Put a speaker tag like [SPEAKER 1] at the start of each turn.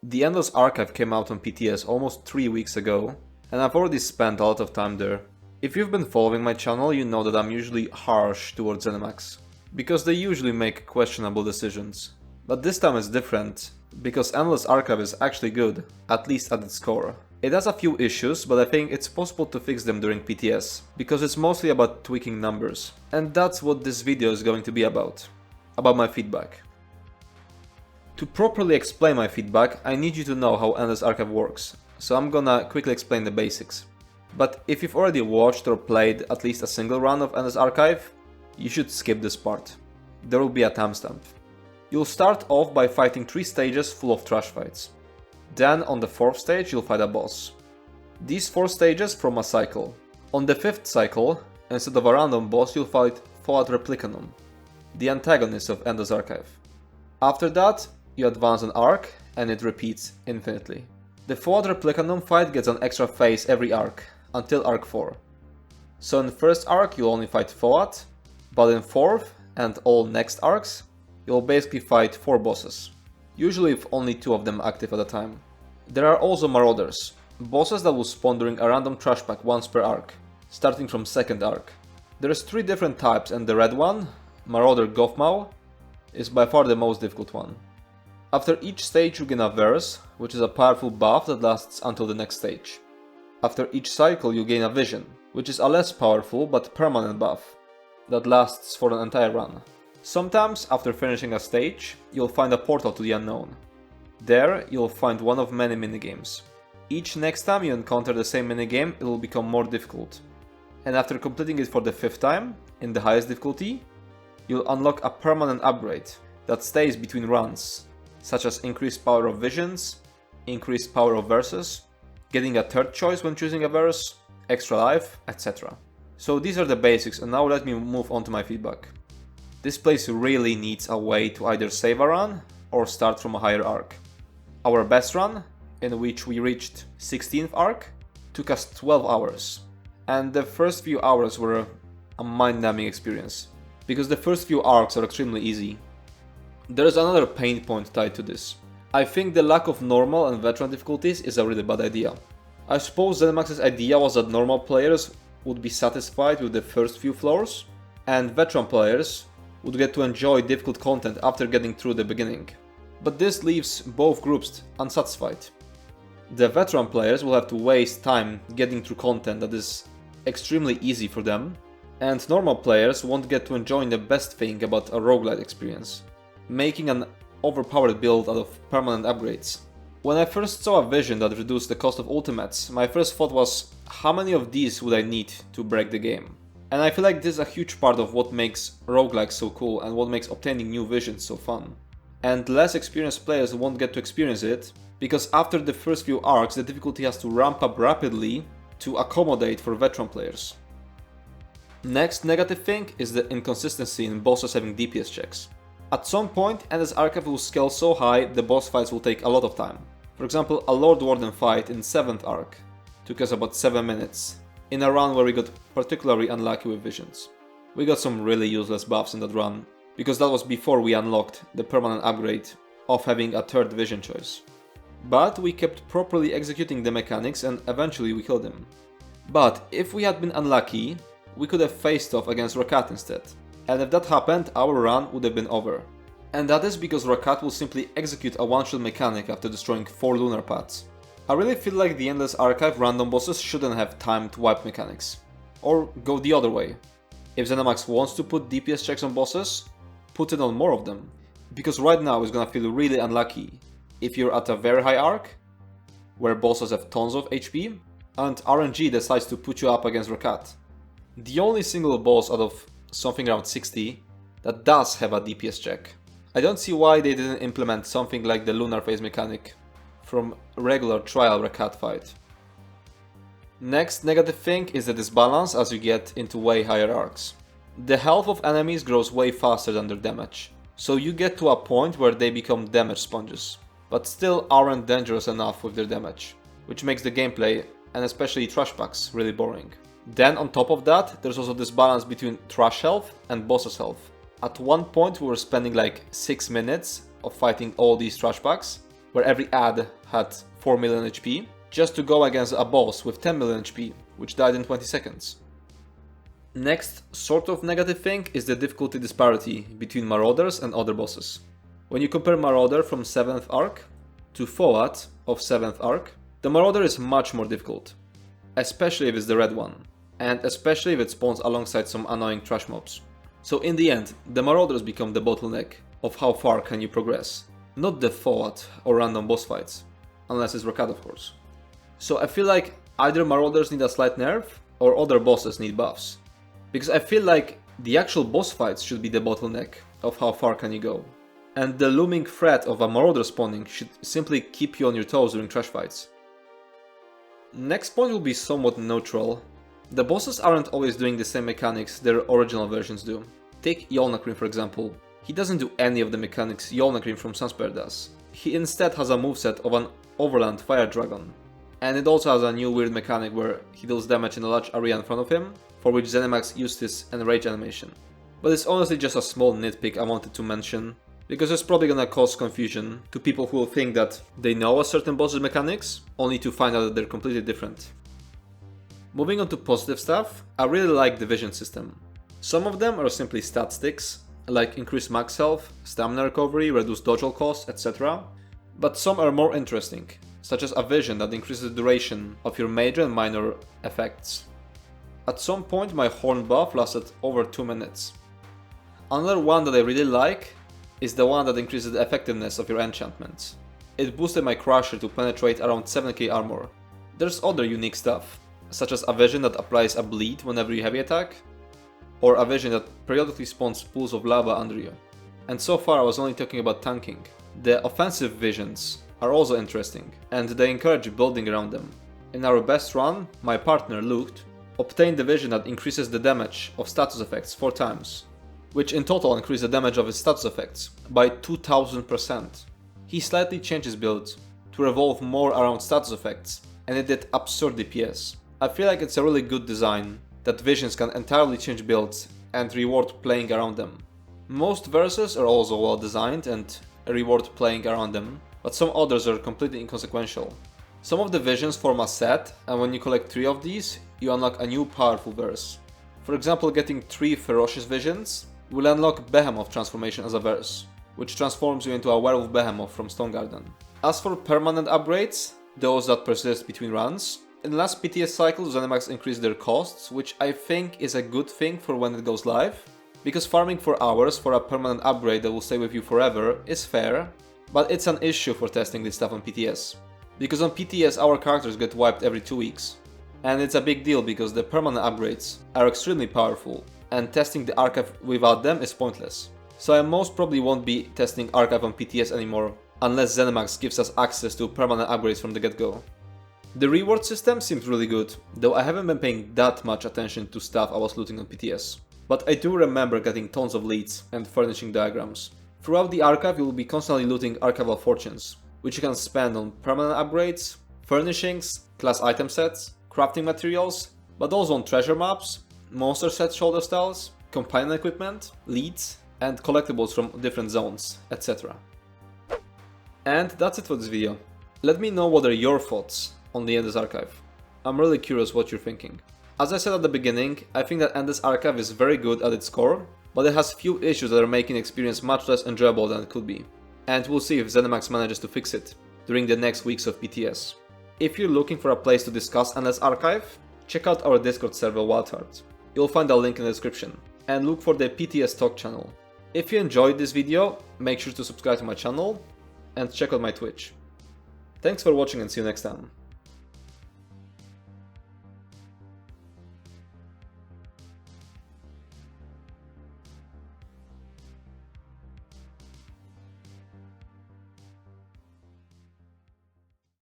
[SPEAKER 1] The Endless Archive came out on PTS almost 3 weeks ago, and I've already spent a lot of time there. If you've been following my channel, you know that I'm usually harsh towards ZeniMax, because they usually make questionable decisions. But this time is different, because Endless Archive is actually good, at least at its core. It has a few issues, but I think it's possible to fix them during PTS, because it's mostly about tweaking numbers. And that's what this video is going to be about my feedback. To properly explain my feedback, I need you to know how Endless Archive works, so I'm gonna quickly explain the basics. But if you've already watched or played at least a single run of Endless Archive, you should skip this part. There will be a timestamp. You'll start off by fighting 3 stages full of trash fights. Then on the 4th stage you'll fight a boss. These 4 stages form a cycle. On the 5th cycle, instead of a random boss, you'll fight Fallout Replicanum, the antagonist of Endless Archive. After that, you advance an arc, and it repeats infinitely. The Fallout Replicanum fight gets an extra phase every arc, until arc 4. So in the first arc you'll only fight Fallout, but in 4th and all next arcs, you'll basically fight 4 bosses, usually with only 2 of them active at a time. There are also Marauders, bosses that will spawn during a random trash pack once per arc, starting from 2nd arc. There's 3 different types, and the red one, Marauder Gothmau, is by far the most difficult one. After each stage you gain a verse, which is a powerful buff that lasts until the next stage. After each cycle you gain a vision, which is a less powerful but permanent buff that lasts for an entire run. Sometimes after finishing a stage, you'll find a portal to the unknown. There you'll find one of many minigames. Each next time you encounter the same minigame, it will become more difficult. And after completing it for the 5th time, in the highest difficulty, you'll unlock a permanent upgrade that stays between runs, such as increased power of visions, increased power of verses, getting a 3rd choice when choosing a verse, extra life, etc. So these are the basics, and now let me move on to my feedback. This place really needs a way to either save a run or start from a higher arc. Our best run, in which we reached 16th arc, took us 12 hours, and the first few hours were a mind-numbing experience, because the first few arcs are extremely easy. There is another pain point tied to this. I think the lack of normal and veteran difficulties is a really bad idea. I suppose ZeniMax's idea was that normal players would be satisfied with the first few floors, and veteran players would get to enjoy difficult content after getting through the beginning. But this leaves both groups unsatisfied. The veteran players will have to waste time getting through content that is extremely easy for them, and normal players won't get to enjoy the best thing about a roguelite experience, making an overpowered build out of permanent upgrades. When I first saw a vision that reduced the cost of ultimates, my first thought was, how many of these would I need to break the game? And I feel like this is a huge part of what makes roguelikes so cool and what makes obtaining new visions so fun. And less experienced players won't get to experience it, because after the first few arcs the difficulty has to ramp up rapidly to accommodate for veteran players. Next negative thing is the inconsistency in bosses having DPS checks. At some point, Endless Archive will scale so high the boss fights will take a lot of time. For example, a Lord Warden fight in 7th arc took us about 7 minutes, in a run where we got particularly unlucky with visions. We got some really useless buffs in that run, because that was before we unlocked the permanent upgrade of having a 3rd vision choice. But we kept properly executing the mechanics and eventually we killed him. But if we had been unlucky, we could have faced off against Rakat instead. And if that happened, our run would have been over. And that is because Rakat will simply execute a one-shot mechanic after destroying 4 lunar paths. I really feel like the Endless Archive random bosses shouldn't have timed wipe mechanics. Or go the other way. If ZeniMax wants to put DPS checks on bosses, put it on more of them. Because right now it's gonna feel really unlucky if you're at a very high arc, where bosses have tons of HP, and RNG decides to put you up against Rakat. The only single boss out of something around 60 that does have a DPS check. I don't see why they didn't implement something like the lunar phase mechanic from regular trial Rakat fight. Next negative thing is the disbalance as you get into way higher arcs. The health of enemies grows way faster than their damage, so you get to a point where they become damage sponges, but still aren't dangerous enough with their damage, which makes the gameplay, and especially trash packs, really boring. Then on top of that, there's also this balance between trash health and boss's health. At one point we were spending like 6 minutes of fighting all these trash packs, where every ad had 4 million HP, just to go against a boss with 10 million HP, which died in 20 seconds. Next, sort of negative thing is the difficulty disparity between Marauders and other bosses. When you compare Marauder from 7th arc to Foat of 7th arc, the Marauder is much more difficult, especially if it's the red one, and especially if it spawns alongside some annoying trash mobs. So in the end, the Marauders become the bottleneck of how far can you progress, not the Foat or random boss fights, unless it's Rakat of course. So I feel like either Marauders need a slight nerf or other bosses need buffs, because I feel like the actual boss fights should be the bottleneck of how far can you go. And the looming threat of a Marauder spawning should simply keep you on your toes during trash fights. Next point will be somewhat neutral. The bosses aren't always doing the same mechanics their original versions do. Take necrom for example. He doesn't do any of the mechanics necrom from Sunspire does. He instead has a moveset of an Overland Fire Dragon. And it also has a new weird mechanic where he deals damage in a large area in front of him, for which ZeniMax used his Enrage animation. But it's honestly just a small nitpick I wanted to mention, because it's probably gonna cause confusion to people who will think that they know a certain boss's mechanics, only to find out that they're completely different. Moving on to positive stuff, I really like the vision system. Some of them are simply stat sticks, like increased max health, stamina recovery, reduced dodge roll cost, etc. But some are more interesting, such as a vision that increases the duration of your major and minor effects. At some point my horn buff lasted over 2 minutes. Another one that I really like is the one that increases the effectiveness of your enchantments. It boosted my Crusher to penetrate around 7k armor. There's other unique stuff, such as a vision that applies a bleed whenever you heavy attack, or a vision that periodically spawns pools of lava under you. And so far I was only talking about tanking. The offensive visions are also interesting, and they encourage building around them. In our best run, my partner Luke obtained the vision that increases the damage of status effects 4 times, which in total increased the damage of his status effects by 2000%. He slightly changed his build to revolve more around status effects, and it did absurd DPS. I feel like it's a really good design that visions can entirely change builds and reward playing around them. Most verses are also well designed and reward playing around them, but some others are completely inconsequential. Some of the visions form a set, and when you collect 3 of these, you unlock a new powerful verse. For example, getting 3 ferocious visions will unlock Behemoth transformation as a verse, which transforms you into a werewolf behemoth from Stone Garden. As for permanent upgrades, those that persist between runs, in the last PTS cycle ZeniMax increased their costs, which I think is a good thing for when it goes live, because farming for hours for a permanent upgrade that will stay with you forever is fair, but it's an issue for testing this stuff on PTS. Because on PTS our characters get wiped every 2 weeks, and it's a big deal because the permanent upgrades are extremely powerful, and testing the archive without them is pointless. So I most probably won't be testing archive on PTS anymore, unless ZeniMax gives us access to permanent upgrades from the get-go. The reward system seems really good, though I haven't been paying that much attention to stuff I was looting on PTS. But I do remember getting tons of leads and furnishing diagrams. Throughout the archive you will be constantly looting archival fortunes, which you can spend on permanent upgrades, furnishings, class item sets, crafting materials, but also on treasure maps, monster set shoulder styles, companion equipment, leads, and collectibles from different zones, etc. And that's it for this video. Let me know what are your thoughts on the Endless Archive. I'm really curious what you're thinking. As I said at the beginning, I think that Endless Archive is very good at its core, but it has few issues that are making the experience much less enjoyable than it could be. And we'll see if ZeniMax manages to fix it during the next weeks of PTS. If you're looking for a place to discuss Endless Archive, check out our Discord server Wildheart. You'll find a link in the description, and look for the PTS Talk channel. If you enjoyed this video, make sure to subscribe to my channel and check out my Twitch. Thanks for watching and see you next time.